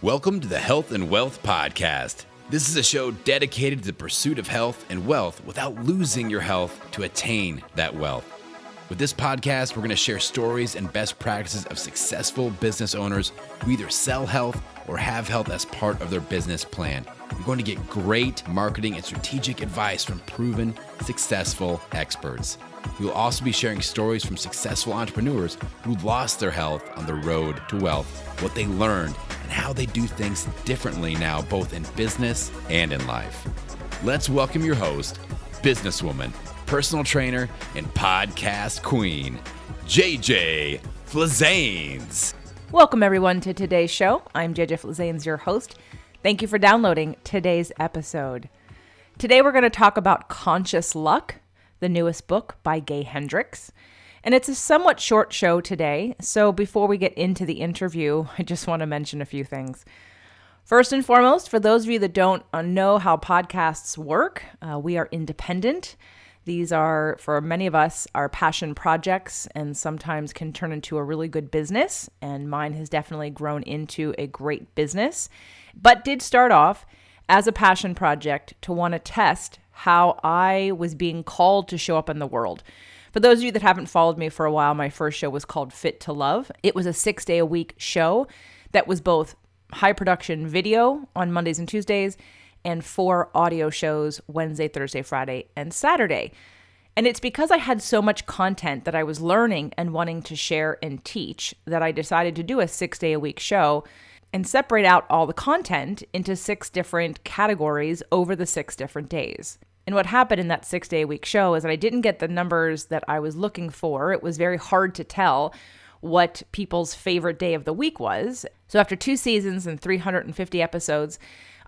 Welcome to the Health and Wealth Podcast. This is a show dedicated to the pursuit of health and wealth without losing your health to attain that wealth. With this podcast, we're going to share stories and best practices of successful business owners who either sell health or have health as part of their business plan. You're going to get great marketing and strategic advice from proven, successful experts. We will also be sharing stories from successful entrepreneurs who lost their health on the road to wealth, what they learned, and how they do things differently now, both in business and in life. Let's welcome your host, businesswoman, personal trainer, and podcast queen, JJ Flizanes. Welcome, everyone, to today's show. I'm JJ Flizanes, your host. Thank you for downloading today's episode. Today, we're going to talk about Conscious Luck, the newest book by Gay Hendricks. And it's a somewhat short show today, so before we get into the interview, I just want to mention a few things. First and foremost, for those of you that don't know how podcasts work, we are independent. These are, for many of us, our passion projects and sometimes can turn into a really good business, and mine has definitely grown into a great business, but did start off as a passion project to want to test how I was being called to show up in the world. For those of you that haven't followed me for a while, my first show was called Fit to Love. It was a 6-day-a-week show that was both high production video on Mondays and Tuesdays and 4 audio shows Wednesday, Thursday, Friday, and Saturday. And it's because I had so much content that I was learning and wanting to share and teach that I decided to do a 6-day-a-week show and separate out all the content into 6 different categories over the 6 different days. And what happened in that 6-day-a-week show is that I didn't get the numbers that I was looking for. It was very hard to tell what people's favorite day of the week was. So after 2 seasons and 350 episodes,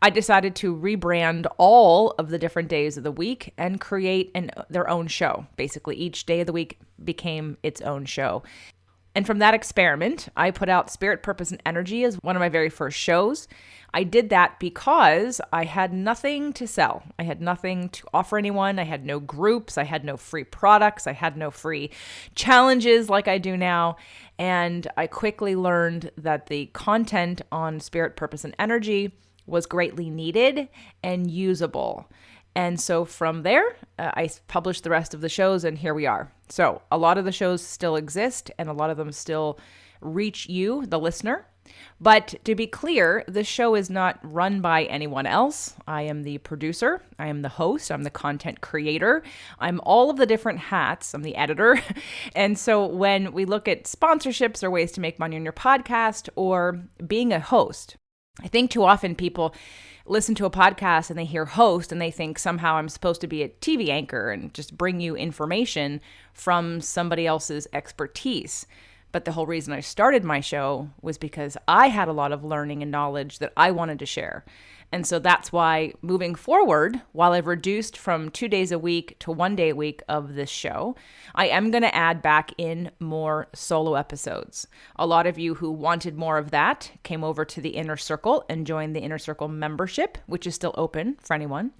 I decided to rebrand all of the different days of the week and create their own show. Basically, each day of the week became its own show. And from that experiment, I put out Spirit, Purpose, and Energy as one of my very first shows. I did that because I had nothing to sell. I had nothing to offer anyone. I had no groups. I had no free products. I had no free challenges like I do now. And I quickly learned that the content on Spirit, Purpose, and Energy was greatly needed and usable. And so from there, I published the rest of the shows, and here we are. So a lot of the shows still exist, and a lot of them still reach you, the listener. But to be clear, the show is not run by anyone else. I am the producer. I am the host. I'm the content creator. I'm all of the different hats. I'm the editor. And so when we look at sponsorships or ways to make money on your podcast or being a host, I think too often people listen to a podcast and they hear host and they think somehow I'm supposed to be a TV anchor and just bring you information from somebody else's expertise. But the whole reason I started my show was because I had a lot of learning and knowledge that I wanted to share. And so that's why moving forward, while I've reduced from 2 days a week to 1 day a week of this show, I am going to add back in more solo episodes. A lot of you who wanted more of that came over to the Inner Circle and joined the Inner Circle membership, which is still open for anyone.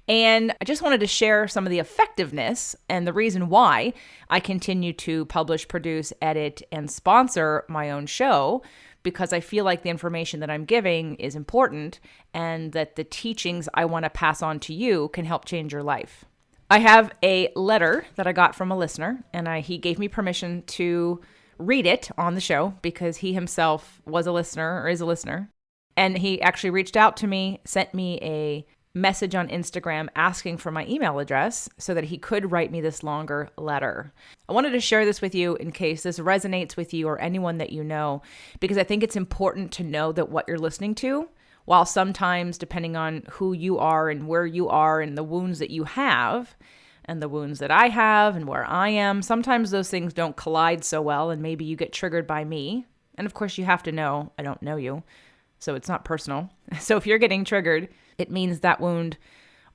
And I just wanted to share some of the effectiveness and the reason why I continue to publish, produce, edit, and sponsor my own show, because I feel like the information that I'm giving is important and that the teachings I want to pass on to you can help change your life. I have a letter that I got from a listener, and he gave me permission to read it on the show because he himself was a listener or is a listener. And he actually reached out to me, sent me a message on Instagram asking for my email address so that he could write me this longer letter. I wanted to share this with you in case this resonates with you or anyone that you know, because I think it's important to know that what you're listening to, while sometimes depending on who you are and where you are and the wounds that you have and the wounds that I have and where I am, sometimes those things don't collide so well and maybe you get triggered by me. And of course you have to know I don't know you, so it's not personal. So if you're getting triggered, it means that wound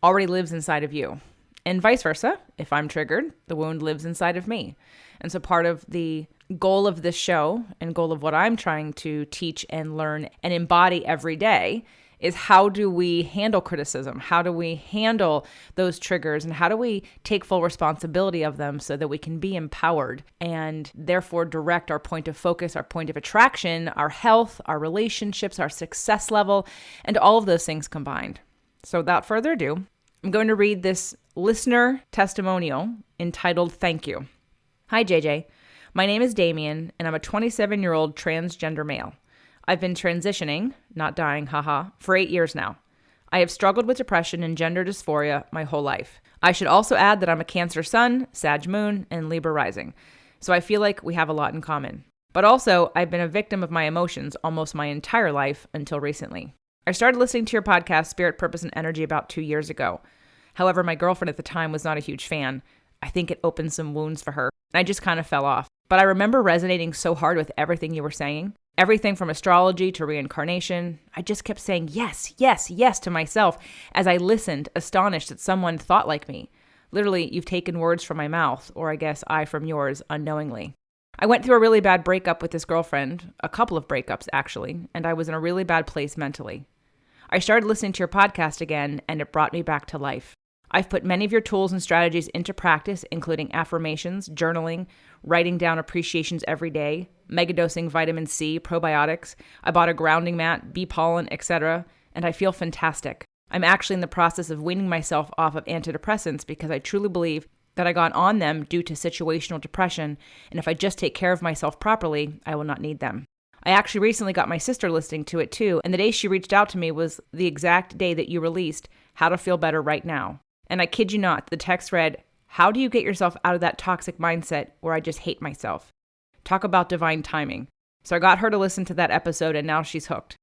already lives inside of you. And vice versa. If I'm triggered, the wound lives inside of me. And so part of the goal of this show and goal of what I'm trying to teach and learn and embody every day is how do we handle criticism? How do we handle those triggers? And how do we take full responsibility of them so that we can be empowered and therefore direct our point of focus, our point of attraction, our health, our relationships, our success level, and all of those things combined. So without further ado, I'm going to read this listener testimonial entitled Thank You. Hi, JJ. My name is Damien, and I'm a 27-year-old transgender male. I've been transitioning, not dying, haha, for 8 years now. I have struggled with depression and gender dysphoria my whole life. I should also add that I'm a Cancer sun, Sag moon, and Libra rising, so I feel like we have a lot in common. But also, I've been a victim of my emotions almost my entire life until recently. I started listening to your podcast, Spirit, Purpose, and Energy, about 2 years ago. However, my girlfriend at the time was not a huge fan. I think it opened some wounds for her. I just kind of fell off. But I remember resonating so hard with everything you were saying. Everything from astrology to reincarnation. I just kept saying yes, yes, yes to myself as I listened, astonished that someone thought like me. Literally, you've taken words from my mouth, or I guess I from yours, unknowingly. I went through a really bad breakup with this girlfriend, a couple of breakups actually, and I was in a really bad place mentally. I started listening to your podcast again, and it brought me back to life. I've put many of your tools and strategies into practice, including affirmations, journaling, writing down appreciations every day, megadosing vitamin C, probiotics. I bought a grounding mat, bee pollen, etc., and I feel fantastic. I'm actually in the process of weaning myself off of antidepressants because I truly believe that I got on them due to situational depression, and if I just take care of myself properly, I will not need them. I actually recently got my sister listening to it too, and the day she reached out to me was the exact day that you released How to Feel Better Right Now. And I kid you not, the text read, how do you get yourself out of that toxic mindset where I just hate myself? Talk about divine timing. So I got her to listen to that episode, and now she's hooked.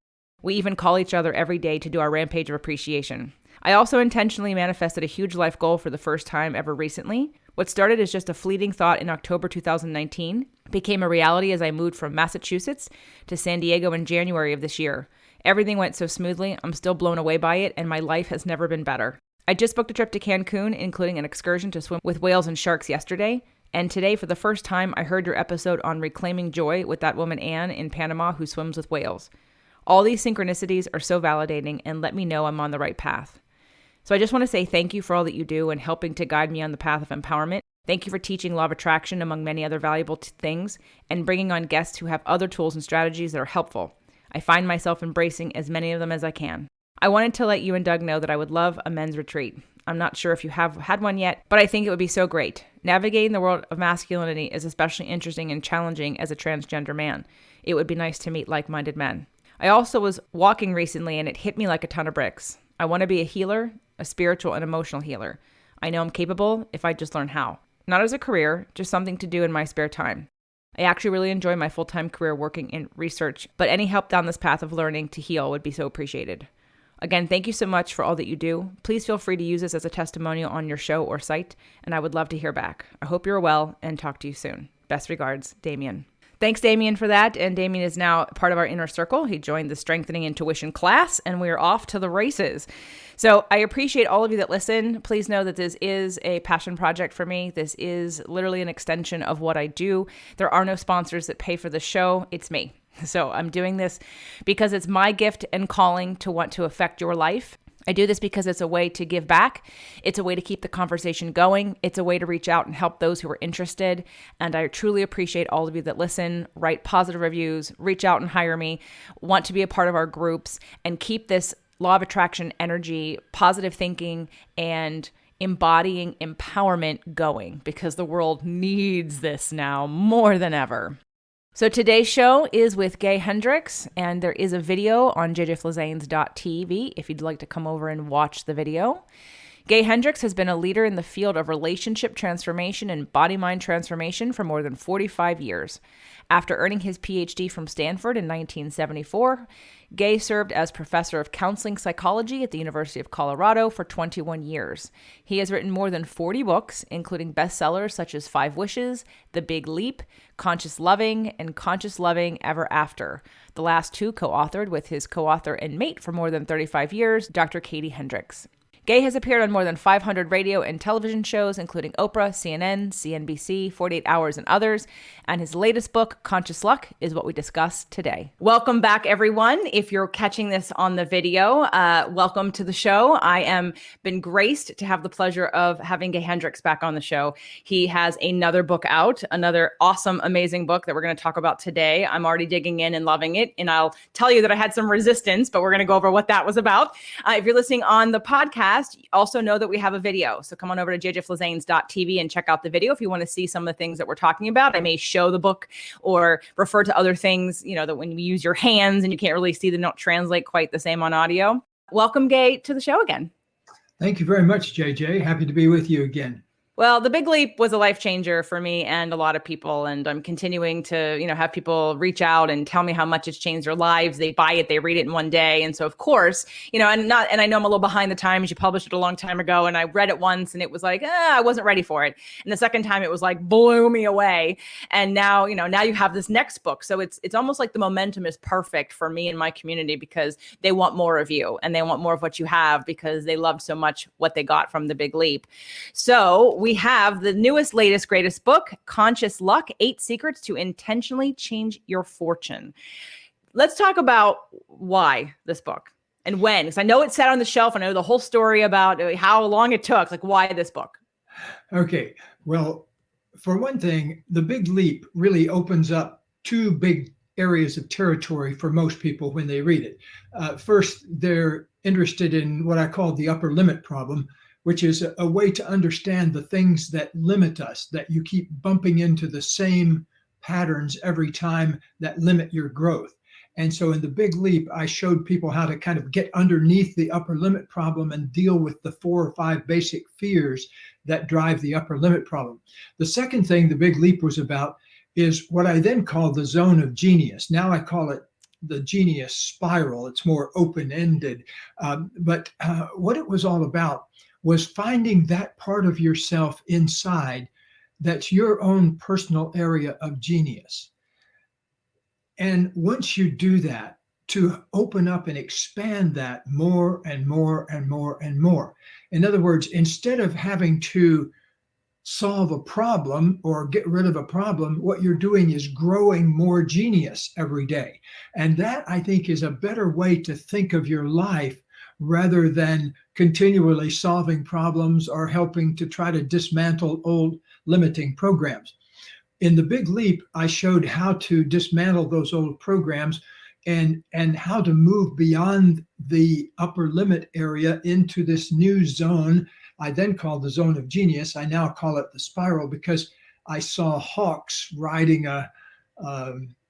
We even call each other every day to do our rampage of appreciation. I also intentionally manifested a huge life goal for the first time ever recently. What started as just a fleeting thought in October 2019 became a reality as I moved from Massachusetts to San Diego in January of this year. Everything went so smoothly, I'm still blown away by it, and my life has never been better. I just booked a trip to Cancun, including an excursion to swim with whales and sharks yesterday. And today, for the first time, I heard your episode on reclaiming joy with that woman Anne in Panama who swims with whales. All these synchronicities are so validating and let me know I'm on the right path. So I just want to say thank you for all that you do and helping to guide me on the path of empowerment. Thank you for teaching law of attraction among many other valuable things and bringing on guests who have other tools and strategies that are helpful. I find myself embracing as many of them as I can. I wanted to let you and Doug know that I would love a men's retreat. I'm not sure if you have had one yet, but I think it would be so great. Navigating the world of masculinity is especially interesting and challenging as a transgender man. It would be nice to meet like-minded men. I also was walking recently and it hit me like a ton of bricks. I want to be a healer, a spiritual and emotional healer. I know I'm capable if I just learn how. Not as a career, just something to do in my spare time. I actually really enjoy my full-time career working in research, but any help down this path of learning to heal would be so appreciated. Again, thank you so much for all that you do. Please feel free to use this as a testimonial on your show or site, and I would love to hear back. I hope you're well and talk to you soon. Best regards, Damien. Thanks, Damien, for that. And Damien is now part of our inner circle. He joined the Strengthening Intuition class, and we are off to the races. So I appreciate all of you that listen. Please know that this is a passion project for me. This is literally an extension of what I do. There are no sponsors that pay for the show. It's me. So I'm doing this because it's my gift and calling to want to affect your life. I do this because it's a way to give back. It's a way to keep the conversation going. It's a way to reach out and help those who are interested. And I truly appreciate all of you that listen, write positive reviews, reach out and hire me, want to be a part of our groups, and keep this law of attraction energy, positive thinking, and embodying empowerment going, because the world needs this now more than ever. So today's show is with Gay Hendricks, and there is a video on jjflizanes.tv if you'd like to come over and watch the video. Gay Hendricks has been a leader in the field of relationship transformation and body-mind transformation for more than 45 years. After earning his Ph.D. from Stanford in 1974, Gay served as professor of counseling psychology at the University of Colorado for 21 years. He has written more than 40 books, including bestsellers such as 5 Wishes, The Big Leap, Conscious Loving, and Conscious Loving Ever After. The last 2 co-authored with his co-author and mate for more than 35 years, Dr. Katie Hendricks. Gay has appeared on more than 500 radio and television shows, including Oprah, CNN, CNBC, 48 Hours, and others. And his latest book, Conscious Luck, is what we discuss today. Welcome back, everyone. If you're catching this on the video, welcome to the show. I am been graced to have the pleasure of having Gay Hendricks back on the show. He has another book out, another awesome, amazing book that we're going to talk about today. I'm already digging in and loving it. And I'll tell you that I had some resistance, but we're going to go over what that was about. If you're listening on the podcast, also know that we have a video. So come on over to jjflizanes.tv and check out the video if you want to see some of the things that we're talking about. I may show the book or refer to other things, that when you use your hands and you can't really see them, don't translate quite the same on audio. Welcome, Gay, to the show again. Thank you very much, JJ. Happy to be with you again. Well, The Big Leap was a life changer for me and a lot of people. And I'm continuing to, have people reach out and tell me how much it's changed their lives. They buy it, they read it in one day. And so, of course, and I know I'm a little behind the times. You published it a long time ago and I read it once and it was like, I wasn't ready for it. And the second time it was like, blew me away. And now, now you have this next book. So it's almost like the momentum is perfect for me and my community because they want more of you and they want more of what you have because they loved so much what they got from The Big Leap. So we have the newest, latest, greatest book, Conscious Luck, 8 Secrets to Intentionally Change Your Fortune. Let's talk about why this book and when, because I know it's sat on the shelf. I know the whole story about how long it took, like why this book? Okay. Well, for one thing, The Big Leap really opens up 2 big areas of territory for most people when they read it. First, they're interested in what I call the upper limit problem, which is a way to understand the things that limit us, that you keep bumping into the same patterns every time that limit your growth. And so in The Big Leap, I showed people how to kind of get underneath the upper limit problem and deal with the 4 or 5 basic fears that drive the upper limit problem. The second thing The Big Leap was about is what I then called the zone of genius. Now I call it the genius spiral. It's more open-ended. But what it was all about was finding that part of yourself inside that's your own personal area of genius. And once you do that, to open up and expand that more and more and more and more. In other words, instead of having to solve a problem or get rid of a problem, what you're doing is growing more genius every day. And that, I think, is a better way to think of your life rather than continually solving problems or helping to try to dismantle old limiting programs. In The Big Leap, I showed how to dismantle those old programs and how to move beyond the upper limit area into this new zone. I then called the zone of genius. I now call it the spiral because I saw hawks riding a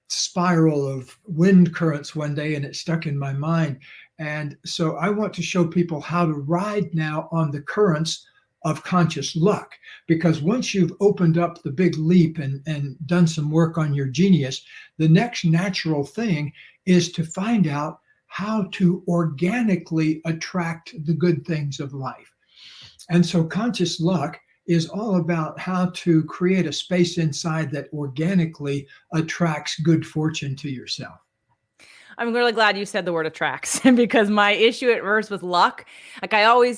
spiral of wind currents one day and it stuck in my mind. And so I want to show people how to ride now on the currents of conscious luck, because once you've opened up The Big Leap and done some work on your genius, the next natural thing is to find out how to organically attract the good things of life. And so conscious luck is all about how to create a space inside that organically attracts good fortune to yourself. I'm really glad you said the word attracts because my issue at first with luck, like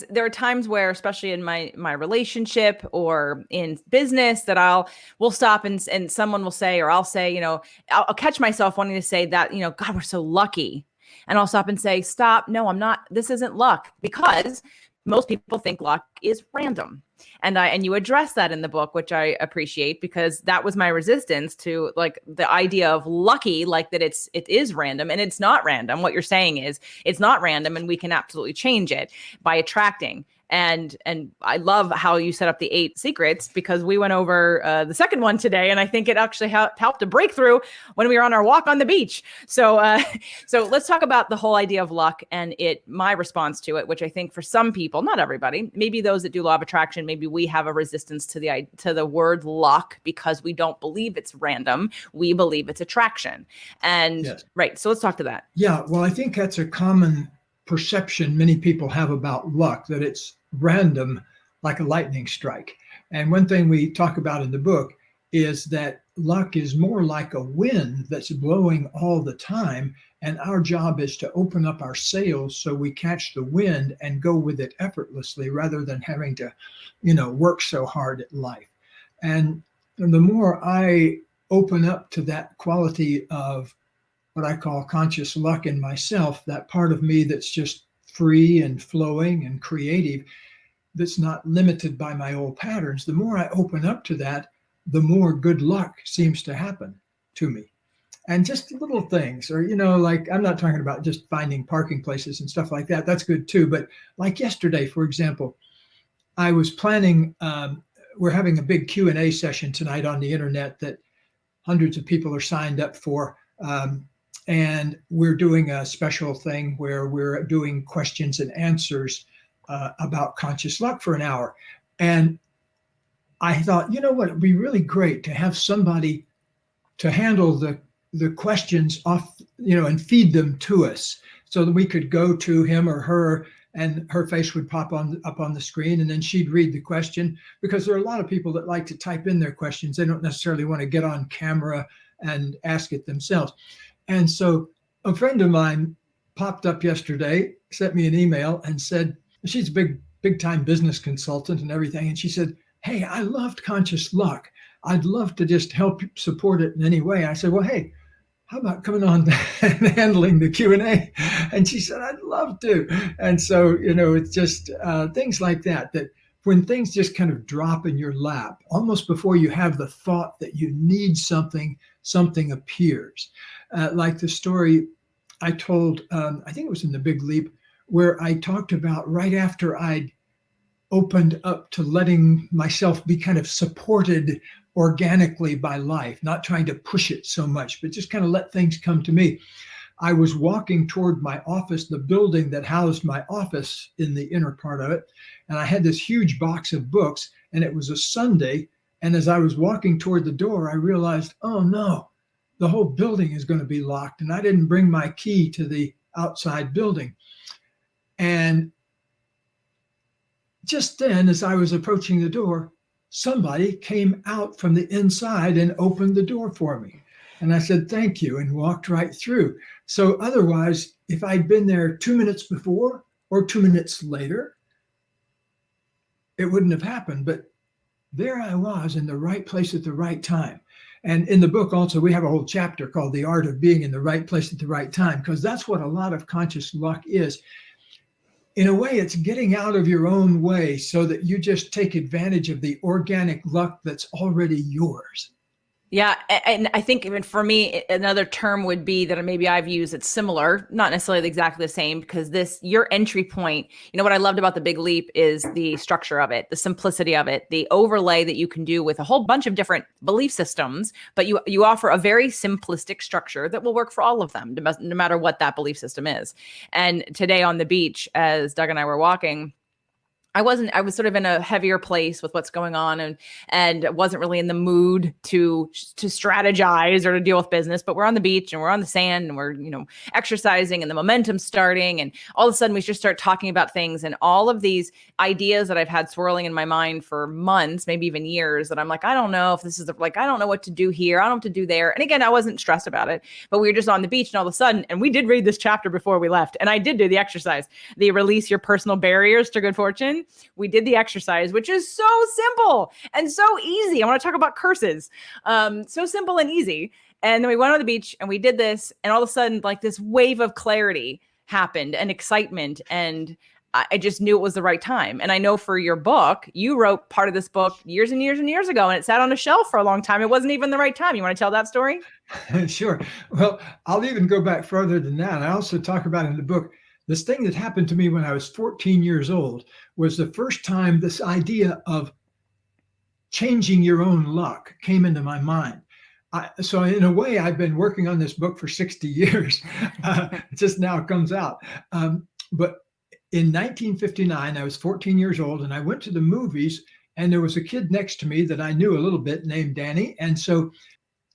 there are times where, especially in my relationship or in business, that we'll stop and someone will say, or I'll say, I'll catch myself wanting to say that, God, we're so lucky. And I'll stop and say, stop. No, I'm not. This isn't luck, because most people think luck is random. And you address that in the book, which I appreciate, because that was my resistance to like the idea of lucky, like that it is random, and it's not random. What you're saying is it's not random, and we can absolutely change it by attracting. And I love how you set up the 8 secrets, because we went over the second one today, and I think it actually helped a breakthrough when we were on our walk on the beach. So let's talk about the whole idea of luck and my response to it, which I think for some people, not everybody, maybe those that do law of attraction, maybe we have a resistance to the word luck because we don't believe it's random. We believe it's attraction. And yes. Right. So let's talk to that. Yeah. Well, I think that's a common perception many people have about luck, that it's random, like a lightning strike. And one thing we talk about in the book is that luck is more like a wind that's blowing all the time. And our job is to open up our sails so we catch the wind and go with it effortlessly rather than having to, work so hard at life. And the more I open up to that quality of what I call conscious luck in myself, that part of me that's just free and flowing and creative, that's not limited by my old patterns, the more I open up to that, the more good luck seems to happen to me. And just little things, or, like, I'm not talking about just finding parking places and stuff like that. That's good too. But like yesterday, for example, I was planning, we're having a big Q&A session tonight on the internet that hundreds of people are signed up for. And we're doing a special thing where we're doing questions and answers about conscious luck for an hour. And I thought, what, it'd be really great to have somebody to handle the questions off, and feed them to us so that we could go to him or her and her face would pop up on the screen and then she'd read the question, because there are a lot of people that like to type in their questions. They don't necessarily want to get on camera and ask it themselves. And so a friend of mine popped up yesterday, sent me an email and said, she's a big time business consultant and everything. And she said, hey, I loved Conscious Luck. I'd love to just help support it in any way. I said, well, hey, how about coming on and handling the Q&A? And she said, I'd love to. And so, it's just things like that when things just kind of drop in your lap, almost before you have the thought that you need something appears. Like the story I told, I think it was in The Big Leap, where I talked about right after I'd opened up to letting myself be kind of supported organically by life, not trying to push it so much, but just kind of let things come to me. I was walking toward my office, the building that housed my office in the inner part of it. And I had this huge box of books, and it was a Sunday. And as I was walking toward the door, I realized, oh no, the whole building is going to be locked. And I didn't bring my key to the outside building. And just then, as I was approaching the door, somebody came out from the inside and opened the door for me. And I said, thank you, and walked right through. So otherwise, if I'd been there 2 minutes before or 2 minutes later, it wouldn't have happened. But there I was in the right place at the right time. And in the book also, we have a whole chapter called The Art of Being in the Right Place at the Right Time, because that's what a lot of conscious luck is. In a way, it's getting out of your own way so that you just take advantage of the organic luck that's already yours. Yeah. And I think even for me, another term would be that maybe I've used it's similar, not necessarily exactly the same, because your entry point, what I loved about The Big Leap is the structure of it, the simplicity of it, the overlay that you can do with a whole bunch of different belief systems, but you offer a very simplistic structure that will work for all of them, no matter what that belief system is. And today on the beach, as Doug and I were walking, I was sort of in a heavier place with what's going on and wasn't really in the mood to strategize or to deal with business, but we're on the beach and we're on the sand and we're, exercising and the momentum's starting. And all of a sudden we just start talking about things and all of these ideas that I've had swirling in my mind for months, maybe even years, that I'm like, I don't know if this is I don't know what to do here. I don't know what to do there. And again, I wasn't stressed about it, but we were just on the beach and all of a sudden, and we did read this chapter before we left. And I did do the exercise, the release your personal barriers to good fortune. We did the exercise, which is so simple and so easy. I want to talk about curses. So simple and easy. And then we went on the beach and we did this. And all of a sudden, like this wave of clarity happened and excitement. And I just knew it was the right time. And I know for your book, you wrote part of this book years and years and years ago, and it sat on a shelf for a long time. It wasn't even the right time. You want to tell that story? Sure. Well, I'll even go back further than that. I also talk about in the book, this thing that happened to me when I was 14 years old was the first time this idea of changing your own luck came into my mind. So in a way, I've been working on this book for 60 years. Just now it comes out. But in 1959, I was 14 years old and I went to the movies and there was a kid next to me that I knew a little bit named Danny. And so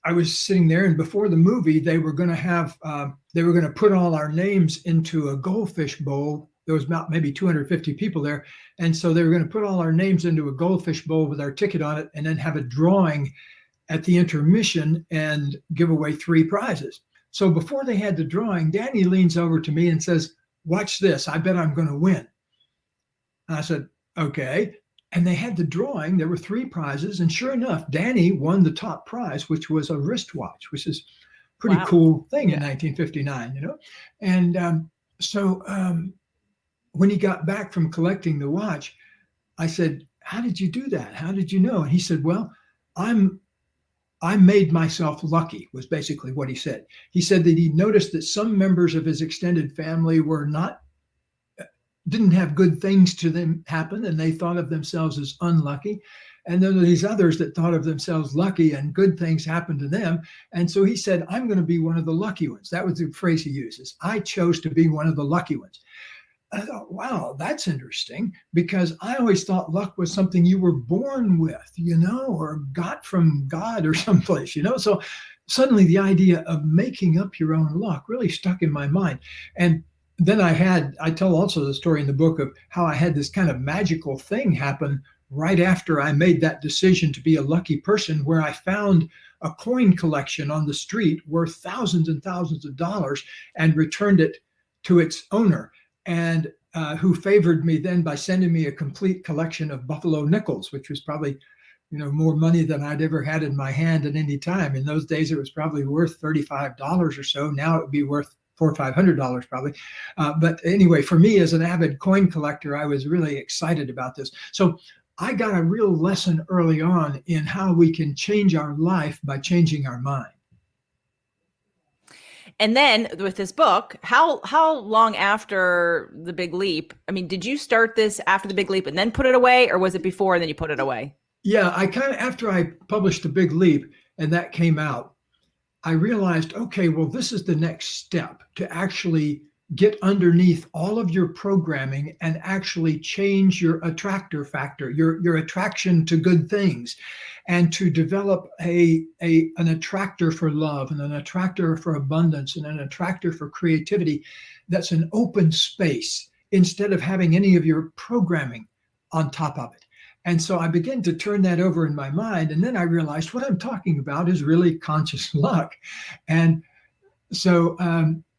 I was sitting there, and before the movie, they were going to put all our names into a goldfish bowl. There was about maybe 250 people there. And so they were going to put all our names into a goldfish bowl with our ticket on it and then have a drawing at the intermission and give away 3 prizes. So before they had the drawing, Danny leans over to me and says, "Watch this. I bet I'm going to win." And I said, "Okay." And they had the drawing. There were 3 prizes. And sure enough, Danny won the top prize, which was a wristwatch, which is a pretty cool thing in 1959, you know? And so when he got back from collecting the watch, I said, "How did you do that? How did you know?" And he said, "Well, I made myself lucky," was basically what he said. He said that he noticed that some members of his extended family didn't have good things to them happen, and they thought of themselves as unlucky. And then these others that thought of themselves lucky and good things happened to them. And so he said, "I'm going to be one of the lucky ones." That was the phrase he uses. I chose to be one of the lucky ones. I thought, wow, that's interesting, because I always thought luck was something you were born with, you know, or got from God or someplace, you know. So suddenly the idea of making up your own luck really stuck in my mind. And then I tell also the story in the book of how I had this kind of magical thing happen right after I made that decision to be a lucky person, where I found a coin collection on the street worth thousands and thousands of dollars and returned it to its owner, and who favored me then by sending me a complete collection of buffalo nickels, which was probably, you know, more money than I'd ever had in my hand at any time. In those days, it was probably worth $35 or so. Now it would be worth $400 or $500 probably. But anyway, for me as an avid coin collector, I was really excited about this. So I got a real lesson early on in how we can change our life by changing our mind. And then with this book, how long after The Big Leap? I mean, did you start this after The Big Leap and then put it away, or was it before and then you put it away? Yeah, I kind of, after I published The Big Leap and that came out, I realized, okay, well, this is the next step to actually get underneath all of your programming and actually change your attractor factor, your attraction to good things, and to develop an attractor for love and an attractor for abundance and an attractor for creativity that's an open space instead of having any of your programming on top of it. And so I began to turn that over in my mind. And then I realized what I'm talking about is really conscious luck. And so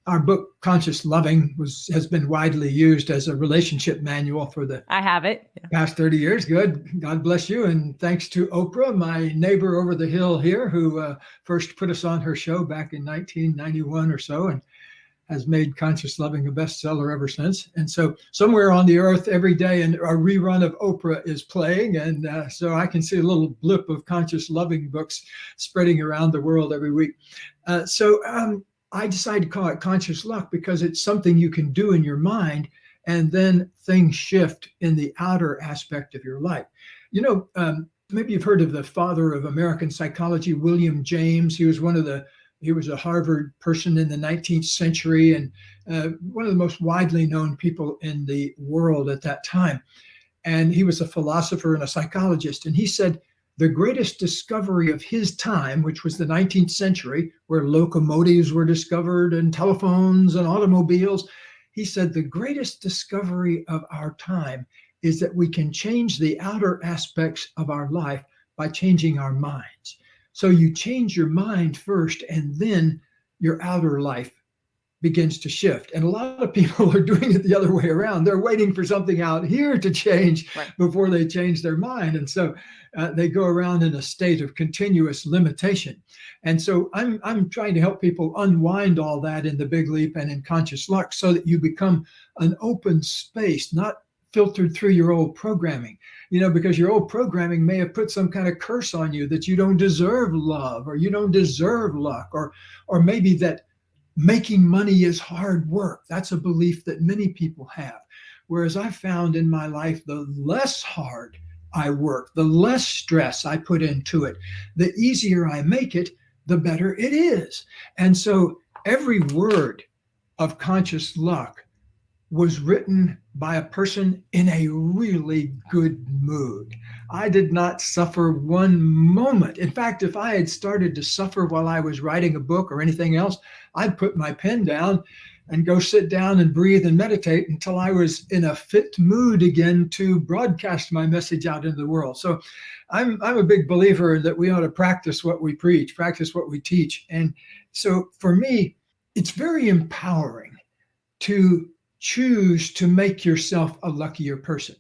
our book, Conscious Loving, has been widely used as a relationship manual for the I have it. past 30 years. Good. God bless you. And thanks to Oprah, my neighbor over the hill here, who first put us on her show back in 1991 or so, and has made Conscious Loving a bestseller ever since. And so somewhere on the earth every day, and a rerun of Oprah is playing. And so I can see a little blip of Conscious Loving books spreading around the world every week. So I decided to call it Conscious Luck because it's something you can do in your mind, and then things shift in the outer aspect of your life. You know, maybe you've heard of the father of American psychology, William James. He was a Harvard person in the 19th century and one of the most widely known people in the world at that time. And he was a philosopher and a psychologist. And he said the greatest discovery of his time, which was the 19th century, where locomotives were discovered and telephones and automobiles, he said the greatest discovery of our time is that we can change the outer aspects of our life by changing our minds. So you change your mind first, and then your outer life begins to shift. And a lot of people are doing it the other way around. They're waiting for something out here to change before they change their mind. And so they go around in a state of continuous limitation. And so I'm trying to help people unwind all that in The Big Leap and in Conscious Luck, so that you become an open space, not filtered through your old programming, you know, because your old programming may have put some kind of curse on you that you don't deserve love, or you don't deserve luck, or maybe that making money is hard work. That's a belief that many people have. Whereas I found in my life, the less hard I work, the less stress I put into it, the easier I make it, the better it is. And so every word of Conscious Luck was written by a person in a really good mood. I did not suffer one moment. In fact, if I had started to suffer while I was writing a book or anything else, I'd put my pen down and go sit down and breathe and meditate until I was in a fit mood again to broadcast my message out into the world. So I'm a big believer that we ought to practice what we preach, practice what we teach. And so for me, it's very empowering to choose to make yourself a luckier person.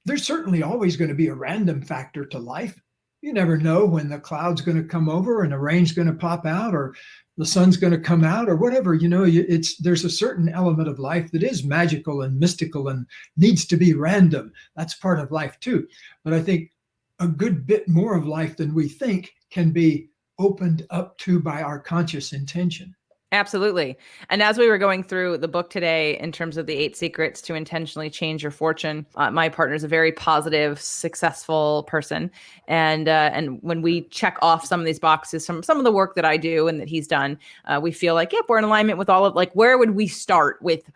There's certainly always going to be a random factor to life. You never know when the cloud's going to come over and the rain's going to pop out or the sun's going to come out or whatever. There's a certain element of life that is magical and mystical and needs to be random. That's part of life too. But I think a good bit more of life than we think can be opened up to by our conscious intention. Absolutely. And as we were going through the book today, in terms of the 8 secrets to intentionally change your fortune, my partner is a very positive, successful person. And when we check off some of these boxes, some of the work that I do and that he's done, we feel like, yep, we're in alignment with all of, like, where would we start with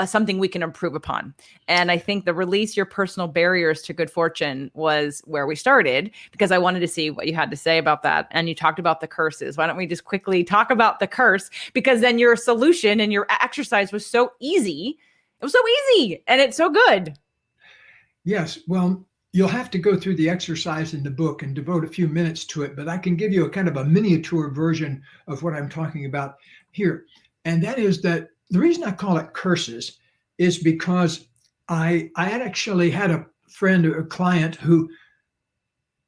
something we can improve upon? And I think the release your personal barriers to good fortune was where we started, because I wanted to see what you had to say about that. And you talked about the curses. Why don't we just quickly talk about the curse? Because then your solution and your exercise was so easy. It was so easy and it's so good. Yes. Well, you'll have to go through the exercise in the book and devote a few minutes to it, but I can give you a kind of a miniature version of what I'm talking about here. And that is that the reason I call it curses is because I had actually had a friend or a client who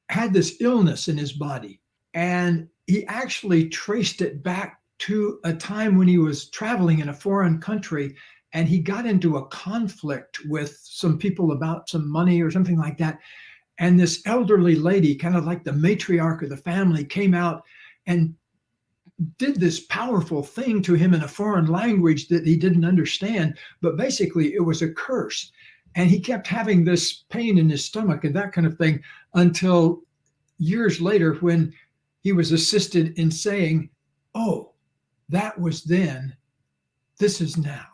had this illness in his body, and he actually traced it back to a time when he was traveling in a foreign country, and he got into a conflict with some people about some money or something like that. And this elderly lady, kind of like the matriarch of the family, came out and did this powerful thing to him in a foreign language that he didn't understand. But basically, it was a curse. And he kept having this pain in his stomach and that kind of thing until years later, when he was assisted in saying, "Oh, that was then, this is now."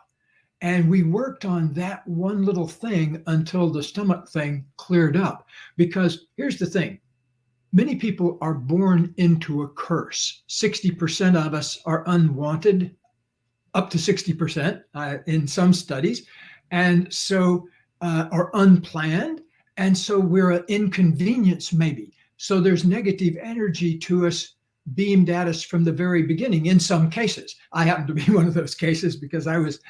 And we worked on that one little thing until the stomach thing cleared up. Because here's the thing, many people are born into a curse. 60% of us are unwanted, up to 60% in some studies. And so, are unplanned. And so we're an inconvenience maybe. So there's negative energy to us beamed at us from the very beginning in some cases. I happen to be one of those cases because I was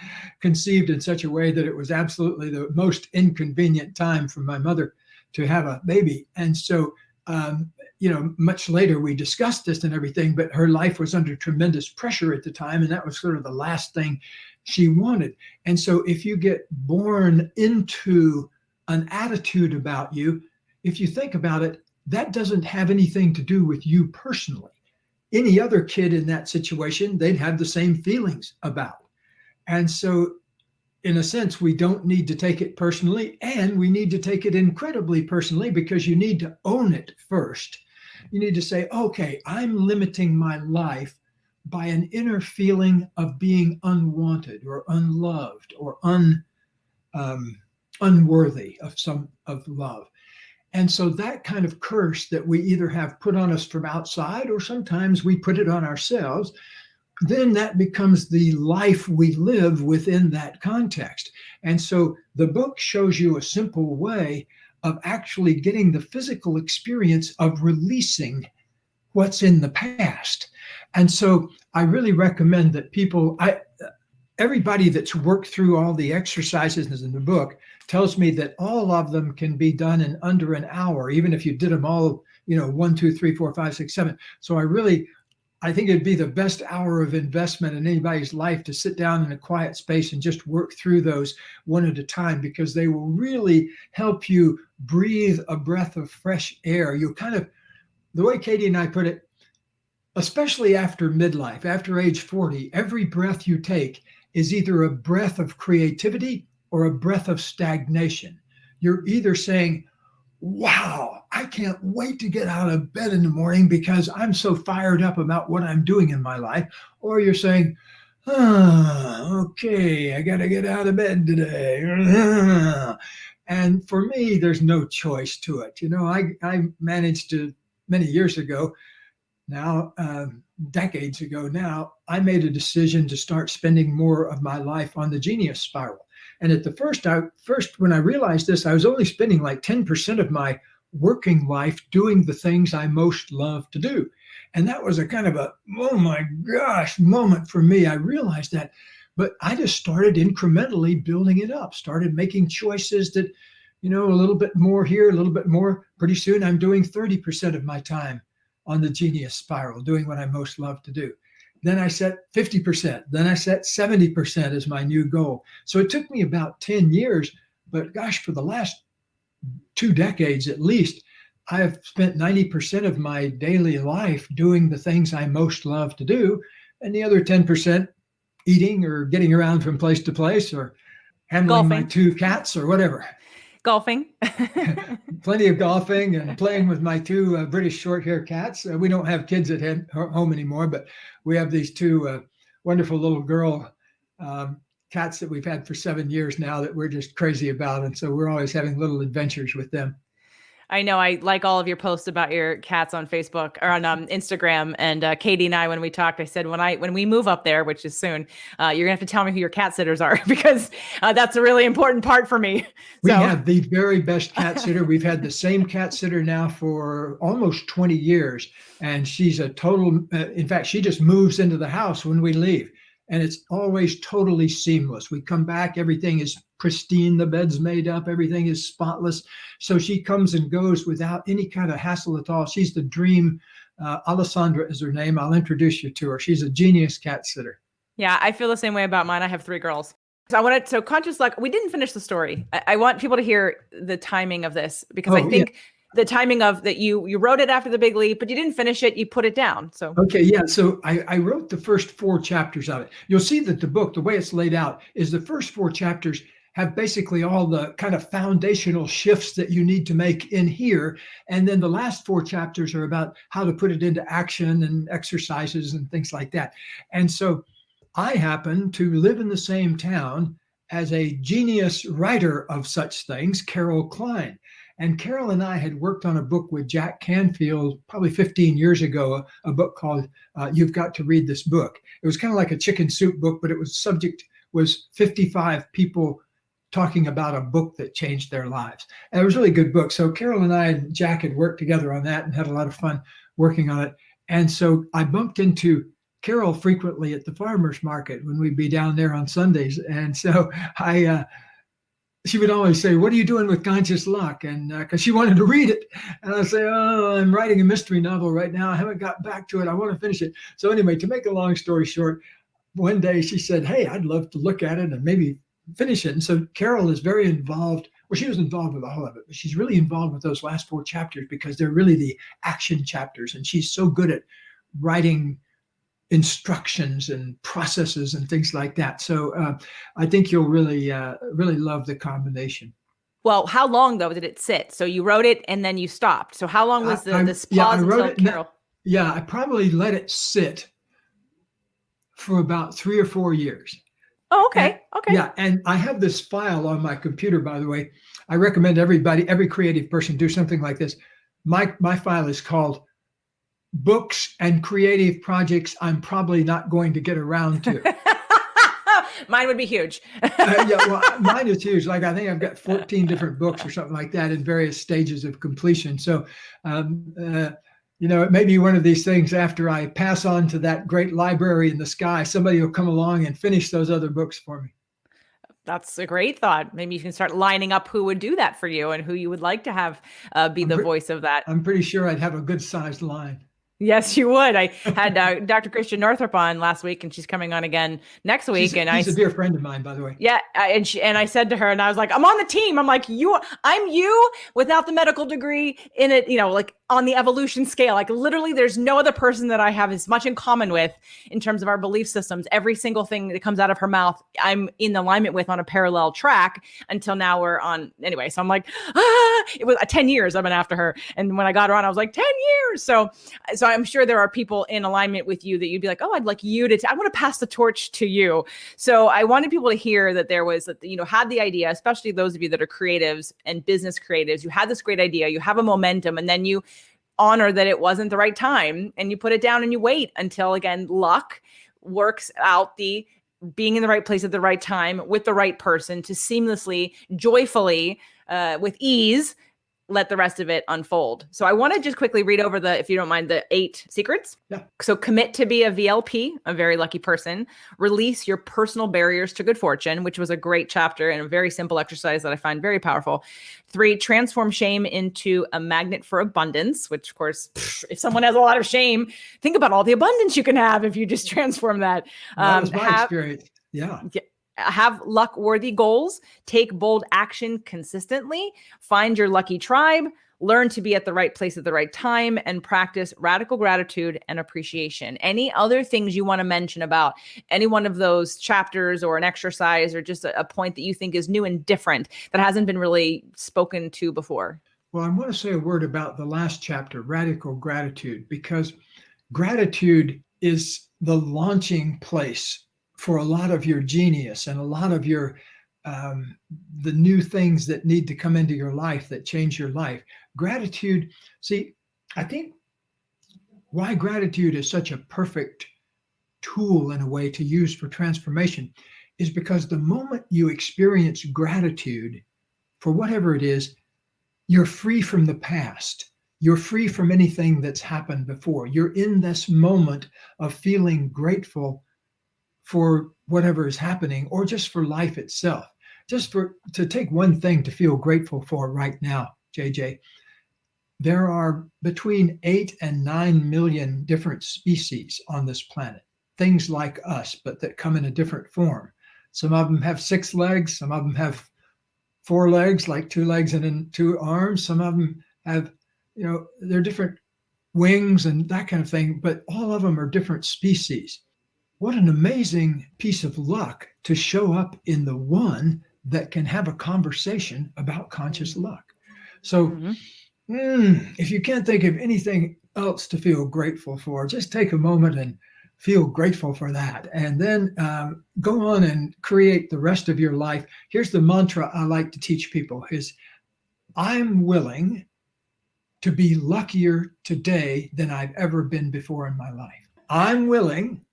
conceived in such a way that it was absolutely the most inconvenient time for my mother to have a baby. And so, much later we discussed this and everything, but her life was under tremendous pressure at the time. And that was sort of the last thing she wanted. And so if you get born into an attitude about you, if you think about it, that doesn't have anything to do with you personally. Any other kid in that situation, they'd have the same feelings about. And so in a sense, we don't need to take it personally, and we need to take it incredibly personally, because you need to own it first. You need to say, okay, I'm limiting my life by an inner feeling of being unwanted or unloved or unworthy of love. And so that kind of curse that we either have put on us from outside or sometimes we put it on ourselves, then that becomes the life we live within that context. And so the book shows you a simple way of actually getting the physical experience of releasing what's in the past. And so I really recommend that everybody that's worked through all the exercises in the book tells me that all of them can be done in under an hour, even if you did them all, 1, 2, 3, 4, 5, 6, 7. So I think it'd be the best hour of investment in anybody's life to sit down in a quiet space and just work through those one at a time, because they will really help you breathe a breath of fresh air. You kind of, the way Katie and I put it, especially after midlife, after age 40, every breath you take is either a breath of creativity or a breath of stagnation. You're either saying, wow, I can't wait to get out of bed in the morning because I'm so fired up about what I'm doing in my life. Or you're saying, okay, I got to get out of bed today. And for me, there's no choice to it. I managed to, many years ago, now, decades ago now, I made a decision to start spending more of my life on the genius spiral. And at the first, when I realized this, I was only spending like 10% of my working life doing the things I most love to do. And that was a kind of a, oh my gosh, moment for me. I realized that, but I just started incrementally building it up, started making choices that, a little bit more here, a little bit more. Pretty soon I'm doing 30% of my time on the genius spiral, doing what I most love to do. Then I set 50%. Then I set 70% as my new goal. So it took me about 10 years, but gosh, for the last 2 decades at least, I have spent 90% of my daily life doing the things I most love to do, and the other 10% eating or getting around from place to place or handling my 2 cats or whatever. Golfing. Plenty of golfing and playing with my 2 British short-haired cats. We don't have kids at home anymore, but we have these 2 wonderful little girl cats that we've had for 7 years now that we're just crazy about. And so we're always having little adventures with them. I know I like all of your posts about your cats on Facebook or on Instagram. And Katie and I, when we talked, I said, when we move up there, which is soon, you're gonna have to tell me who your cat sitters are because that's a really important part for me. We have the very best cat sitter. We've had the same cat sitter now for almost 20 years. And she's a total, in fact, she just moves into the house when we leave. And it's always totally seamless. We come back, everything is pristine, the bed's made up, everything is spotless. So she comes and goes without any kind of hassle at all. She's the dream. Alessandra is her name. I'll introduce you to her. She's a genius cat sitter. Yeah, I feel the same way about mine. I have 3 girls. So conscious luck, we didn't finish the story. I want people to hear the timing of this because I think the timing of that you wrote it after the big leap, but you didn't finish it. You put it down. So okay, yeah. So I wrote the first 4 chapters of it. You'll see that the book, the way it's laid out, is the first 4 chapters have basically all the kind of foundational shifts that you need to make in here, and then the last 4 chapters are about how to put it into action and exercises and things like that. And so I happen to live in the same town as a genius writer of such things, Carol Klein. And Carol and I had worked on a book with Jack Canfield probably 15 years ago, a book called You've Got to Read This Book. It was kind of like a chicken soup book, but it was 55 people talking about a book that changed their lives. And it was a really good book. So Carol and I and Jack had worked together on that and had a lot of fun working on it. And so I bumped into Carol frequently at the farmer's market when we'd be down there on Sundays. And so she would always say, "What are you doing with Conscious Luck?" And because she wanted to read it. And I'd say, "Oh, I'm writing a mystery novel right now. I haven't got back to it. I want to finish it." So anyway, to make a long story short, one day she said, "Hey, I'd love to look at it and maybe finish it." And so Carol is very involved. Well, she was involved with all of it, but she's really involved with those last 4 chapters because they're really the action chapters. And she's so good at writing instructions and processes and things like that. So I think you'll really love the combination. Well, how long though did it sit? So you wrote it and then you stopped. So how long was this pause until Carol? I probably let it sit for about 3 or 4 years. Oh, okay. Okay. Yeah. And I have this file on my computer, by the way. I recommend every creative person do something like this. My file is called Books and Creative Projects I'm Probably Not Going to Get Around to. Mine would be huge. Mine is huge. Like I think I've got 14 different books or something like that in various stages of completion. So, it may be one of these things after I pass on to that great library in the sky, somebody will come along and finish those other books for me. That's a great thought. Maybe you can start lining up who would do that for you and who you would like to have be the voice of that. I'm pretty sure I'd have a good sized line. Yes, you would. I had Dr. Christian Northrup on last week, and she's coming on again next week. She's a dear friend of mine, by the way. Yeah, and I said to her, and I was like, "I'm on the team." I'm like, I'm you without the medical degree in it. Like on the evolution scale, like literally, there's no other person that I have as much in common with in terms of our belief systems. Every single thing that comes out of her mouth, I'm in alignment with on a parallel track. Until now, we're on anyway. So I'm like, it was 10 years I've been after her, and when I got her on, I was like 10 years. So I'm sure there are people in alignment with you that you'd be like, "Oh, I'd like you to, I want to pass the torch to you." So I wanted people to hear that there was, had the idea, especially those of you that are creatives and business creatives, you had this great idea, you have a momentum, and then you honor that it wasn't the right time, and you put it down and you wait until, again, luck works out the being in the right place at the right time with the right person to seamlessly, joyfully, with ease, let the rest of it unfold. So I want to just quickly read over if you don't mind, the 8 secrets. Yeah. So commit to be a VLP, a very lucky person. Release your personal barriers to good fortune, which was a great chapter and a very simple exercise that I find very powerful. 3, transform shame into a magnet for abundance, which of course, if someone has a lot of shame, think about all the abundance you can have if you just transform that. That was my experience. Yeah. Have luck-worthy goals, take bold action consistently, find your lucky tribe, learn to be at the right place at the right time, and practice radical gratitude and appreciation. Any other things you want to mention about any one of those chapters or an exercise or just a point that you think is new and different that hasn't been really spoken to before? Well, I want to say a word about the last chapter, radical gratitude, because gratitude is the launching place for a lot of your genius and a lot of your the new things that need to come into your life that change your life. Gratitude, see, I think why gratitude is such a perfect tool in a way to use for transformation is because the moment you experience gratitude for whatever it is, you're free from the past. You're free from anything that's happened before. You're in this moment of feeling grateful for whatever is happening, or just for life itself. To take one thing to feel grateful for right now, JJ, there are between 8 and 9 million different species on this planet, things like us, but that come in a different form. Some of them have 6 legs, some of them have 4 legs, like 2 legs and 2 arms. Some of them have, they're different wings and that kind of thing, but all of them are different species. What an amazing piece of luck to show up in the one that can have a conversation about conscious luck. So if you can't think of anything else to feel grateful for, just take a moment and feel grateful for that. And then go on and create the rest of your life. Here's the mantra I like to teach people is, I'm willing to be luckier today than I've ever been before in my life. I'm willing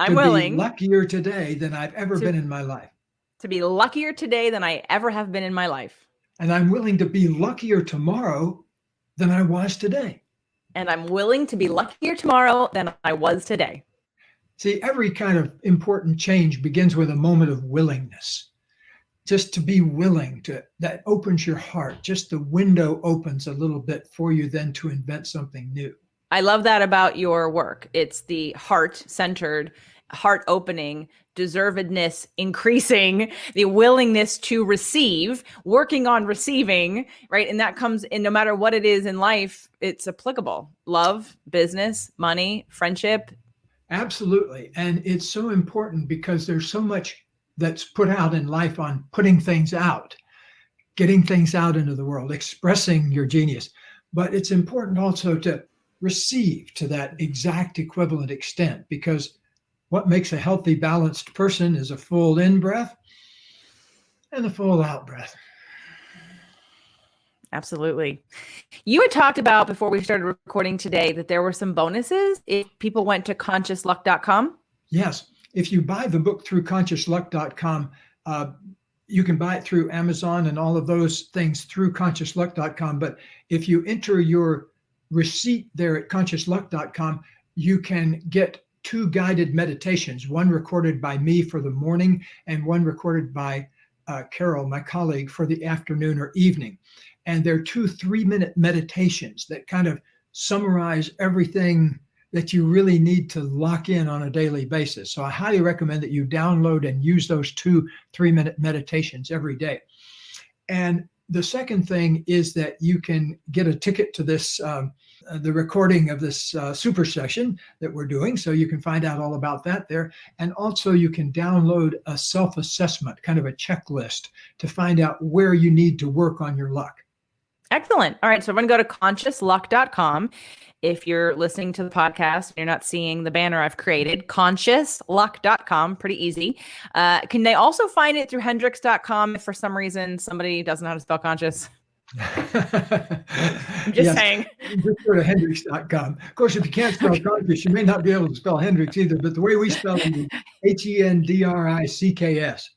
be luckier today than I've ever been in my life. To be luckier today than I ever have been in my life. And I'm willing to be luckier tomorrow than I was today. And I'm willing to be luckier tomorrow than I was today. See, every kind of important change begins with a moment of willingness. Just to be willing to, that opens your heart. Just the window opens a little bit for you then to invent something new. I love that about your work. It's the heart-centered, heart-opening, deservedness increasing, the willingness to receive, working on receiving, right? And that comes in no matter what it is in life, it's applicable. Love, business, money, friendship. Absolutely. And it's so important because there's so much that's put out in life on putting things out, getting things out into the world, expressing your genius. But it's important also to receive to that exact equivalent extent, because what makes a healthy, balanced person is a full in breath and a full out breath. Absolutely. You had talked about before we started recording today that there were some bonuses if people went to consciousluck.com. Yes. If you buy the book through consciousluck.com, you can buy it through Amazon and all of those things through consciousluck.com. But if you enter your receipt there at consciousluck.com, you can get 2 guided meditations, one recorded by me for the morning and one recorded by Carol, my colleague, for the afternoon or evening. And they're 2 3-minute meditations that kind of summarize everything that you really need to lock in on a daily basis. So I highly recommend that you download and use those 2 3-minute meditations every day. And the second thing is that you can get a ticket to this, the recording of this super session that we're doing. So you can find out all about that there. And also you can download a self-assessment, kind of a checklist to find out where you need to work on your luck. Excellent. All right. So everyone go to consciousluck.com. If you're listening to the podcast and you're not seeing the banner I've created, consciousluck.com, pretty easy. Can they also find it through hendricks.com if for some reason somebody doesn't know how to spell conscious? I'm just saying. Just go to Hendricks.com. Of course, if you can't spell conscious, you may not be able to spell Hendricks either, but the way we spell it is Hendricks.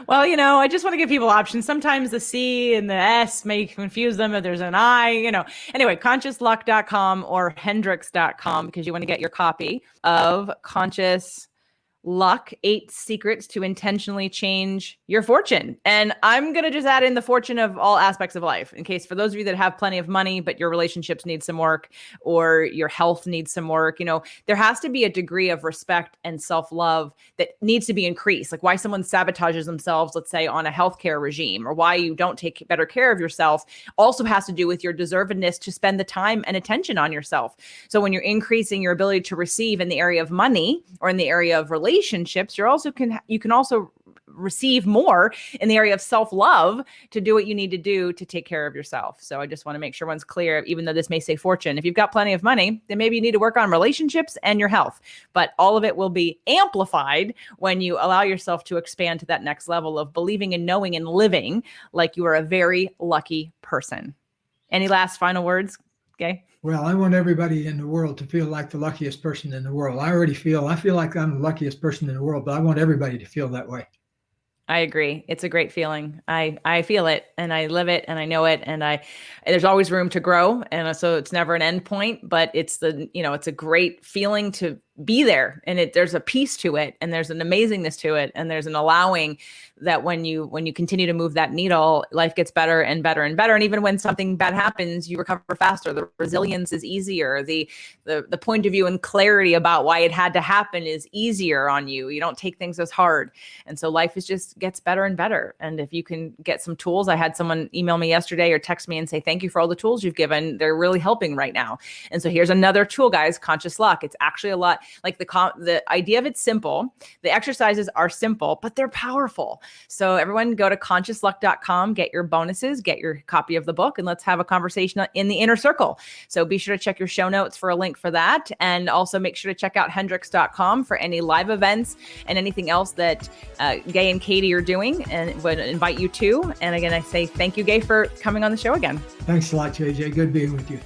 Well, I just want to give people options. Sometimes the C and the S may confuse them if there's an I, Anyway, consciousluck.com or Hendricks.com, because you want to get your copy of Conscious Luck, 8 Secrets to Intentionally Change Your Fortune. And I'm going to just add in the fortune of all aspects of life, in case for those of you that have plenty of money, but your relationships need some work or your health needs some work. There has to be a degree of respect and self-love that needs to be increased. Like why someone sabotages themselves, let's say on a healthcare regime, or why you don't take better care of yourself also has to do with your deservedness to spend the time and attention on yourself. So when you're increasing your ability to receive in the area of money or in the area of relationships, you can also receive more in the area of self-love to do what you need to do to take care of yourself. So I just want to make sure everyone's clear, even though this may say fortune. If you've got plenty of money, then maybe you need to work on relationships and your health. But all of it will be amplified when you allow yourself to expand to that next level of believing and knowing and living like you are a very lucky person. Any last final words, Gay? Well, I want everybody in the world to feel like the luckiest person in the world. I feel like I'm the luckiest person in the world, but I want everybody to feel that way. I agree. It's a great feeling. I feel it and I live it and I know it. And there's always room to grow. And so it's never an end point, but it's it's a great feeling to be there. And there's a peace to it. And there's an amazingness to it. And there's an allowing that when you continue to move that needle, life gets better and better and better. And even when something bad happens, you recover faster. The resilience is easier. The point of view and clarity about why it had to happen is easier on you. You don't take things as hard. And so life just gets better and better. And if you can get some tools, I had someone email me yesterday or text me and say, thank you for all the tools you've given. They're really helping right now. And so here's another tool, guys, Conscious Luck. It's actually a lot like the idea of it's simple. The exercises are simple, but they're powerful. So everyone go to consciousluck.com, get your bonuses, get your copy of the book, and let's have a conversation in the inner circle. So be sure to check your show notes for a link for that. And also make sure to check out Hendricks.com for any live events and anything else that Gay and Katie are doing, and would invite you to. And again, I say thank you, Gay, for coming on the show again. Thanks a lot, JJ. Good being with you.